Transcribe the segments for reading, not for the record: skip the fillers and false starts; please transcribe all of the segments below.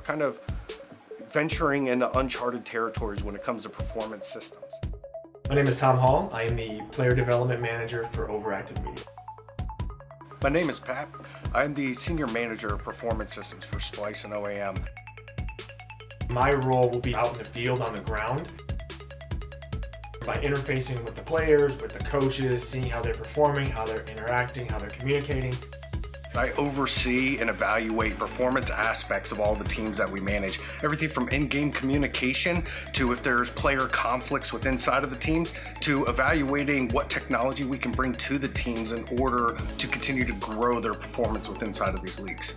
kind of venturing into uncharted territories when it comes to performance systems. My name is Tom Hall. I am the Player Development Manager for Overactive Media. My name is Pat. I'm the Senior Manager of Performance Systems for Splyce and OAM. My role will be out in the field on the ground by interfacing with the players, with the coaches, seeing how they're performing, how they're interacting, how they're communicating. I oversee and evaluate performance aspects of all the teams that we manage. Everything from in-game communication to if there's player conflicts with inside of the teams to evaluating what technology we can bring to the teams in order to continue to grow their performance with inside of these leagues.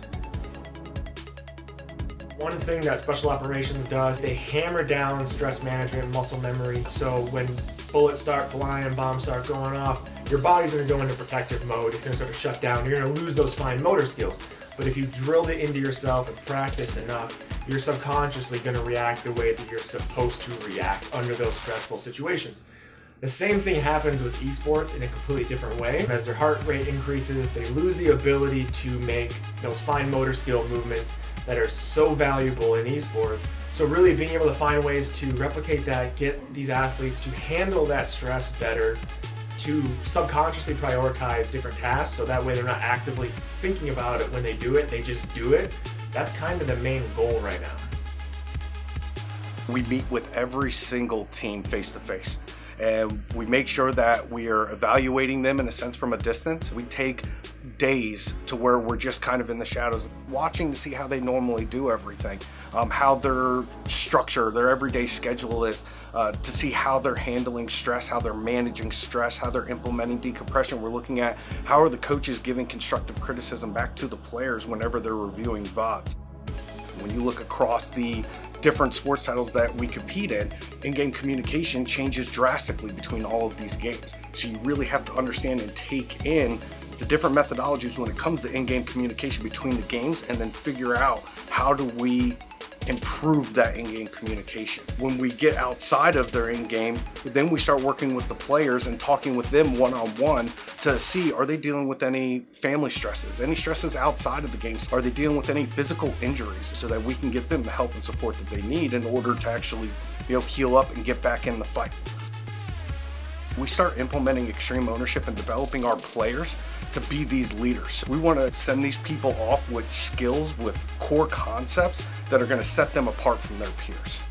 One thing that Special Operations does, they hammer down stress management, muscle memory. So when bullets start flying, bombs start going off, your body's going to go into protective mode. It's going to start to shut down. You're going to lose those fine motor skills. But if you drilled it into yourself and practice enough, you're subconsciously going to react the way that you're supposed to react under those stressful situations. The same thing happens with esports in a completely different way. As their heart rate increases, they lose the ability to make those fine motor skill movements that are so valuable in esports. So really being able to find ways to replicate that, get these athletes to handle that stress better, to subconsciously prioritize different tasks so that way they're not actively thinking about it when they do it, they just do it. That's kind of the main goal right now. We meet with every single team face to face, and we make sure that we are evaluating them in a sense from a distance. We take days to where we're just kind of in the shadows watching to see how they normally do everything, how their structure, their everyday schedule is, to see how they're handling stress, how they're managing stress, how they're implementing decompression. We're looking at how are the coaches giving constructive criticism back to the players whenever they're reviewing VODs. When you look across the different sports titles that we compete in-game communication changes drastically between all of these games. So you really have to understand and take in the different methodologies when it comes to in-game communication between the games, and then figure out how do we improve that in-game communication. When we get outside of their in-game, then we start working with the players and talking with them one-on-one to see, are they dealing with any family stresses, any stresses outside of the games? Are they dealing with any physical injuries, so that we can get them the help and support that they need in order to actually heal up and get back in the fight. We start implementing extreme ownership and developing our players to be these leaders. We want to send these people off with skills, with core concepts that are going to set them apart from their peers.